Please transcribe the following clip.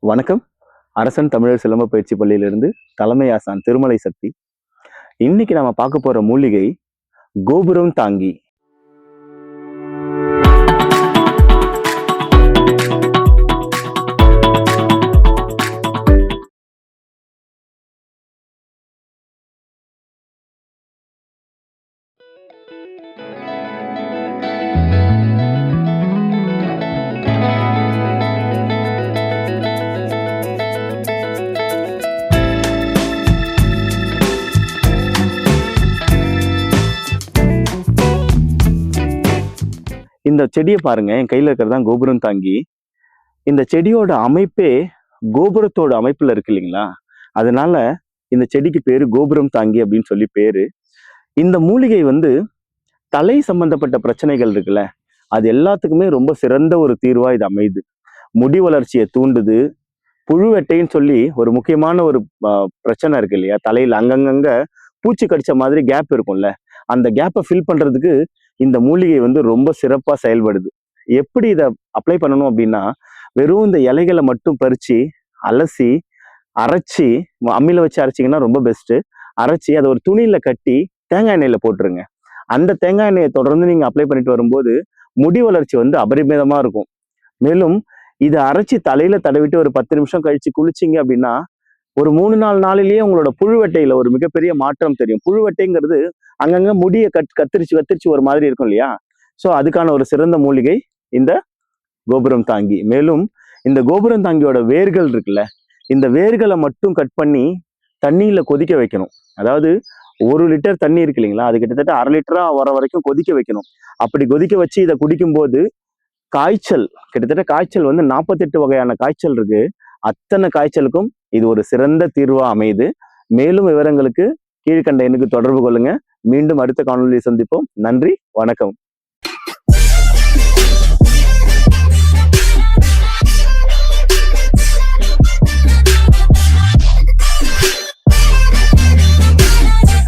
வணக்கம். அரசன் தமிழர் சிலம்ப பயிற்சி பள்ளியிலிருந்து தலைமை ஆசான் திருமலை சக்தி. இன்னைக்கு நாம பார்க்க போற மூலிகை கோபுரம் தாங்கி. இந்த செடியை பாருங்க, என் கையில இருக்கிறது கோபுரம் தாங்கி. இந்த செடியோட அமைப்பே கோபுரத்தோட அமைப்புல இருக்கு இல்லைங்களா? அதனால இந்த செடிக்கு பேரு கோபுரம் தாங்கி அப்படின்னு சொல்லி பேரு. இந்த மூலிகை தலை சம்பந்தப்பட்ட பிரச்சனைகள் இருக்குல்ல, அது எல்லாத்துக்குமே ரொம்ப சிறந்த ஒரு தீர்வா இது அமையுது. முடி வளர்ச்சியை தூண்டுது. புழுவெட்டைன்னு சொல்லி ஒரு முக்கியமான ஒரு பிரச்சனை இருக்கு இல்லையா? தலையில அங்கங்க பூச்சி கடிச்ச மாதிரி கேப் இருக்கும்ல, அந்த கேப்பை ஃபில் பண்றதுக்கு இந்த மூலிகை ரொம்ப சிறப்பா செயல்படுது. எப்படி இதை அப்ளை பண்ணணும் அப்படின்னா, வெறும் இந்த இலைகளை மட்டும் பறிச்சு அலசி அரைச்சி, அம்மியில வச்சு அரைச்சிங்கன்னா ரொம்ப பெஸ்ட். அரைச்சி அதை ஒரு துணியில கட்டி தேங்காய் எண்ணெயில போட்டுருங்க. அந்த தேங்காய் எண்ணெயை தொடர்ந்து நீங்க அப்ளை பண்ணிட்டு வரும்போது முடி வளர்ச்சி அபரிமிதமா இருக்கும். மேலும் இதை அரைச்சி தலையில தடவிட்டு ஒரு 10 நிமிஷம் கழிச்சு குளிச்சிங்க அப்படின்னா, ஒரு 3-4 நாளிலேயே உங்களோட புழுவெட்டையில ஒரு மிகப்பெரிய மாற்றம் தெரியும். புழுவெட்டைங்கிறது அங்கங்க முடியை கத்திரிச்சு ஒரு மாதிரி இருக்கும் இல்லையா? ஸோ அதுக்கான ஒரு சிறந்த மூலிகை இந்த கோபுரம் தாங்கி. மேலும் இந்த கோபுரம் தாங்கியோட வேர்கள் இருக்குல்ல, இந்த வேர்களை மட்டும் கட் பண்ணி தண்ணியில கொதிக்க வைக்கணும். அதாவது 1 லிட்டர் தண்ணி இருக்கு இல்லைங்களா, அது கிட்டத்தட்ட 1/2 லிட்டரா வர வரைக்கும் கொதிக்க வைக்கணும். அப்படி கொதிக்க வச்சு இதை குடிக்கும்போது காய்ச்சல், கிட்டத்தட்ட காய்ச்சல் 48 வகையான காய்ச்சல் இருக்கு. அத்தனை காய்ச்சலுக்கும் இது ஒரு சிறந்த தீர்வா அமையுது. மேலும் விவரங்களுக்கு கீழ்கண்ட எண்ணுக்கு தொடர்பு கொள்ளுங்க. மீண்டும் அடுத்த காணொலியை சந்திப்போம். நன்றி, வணக்கம்.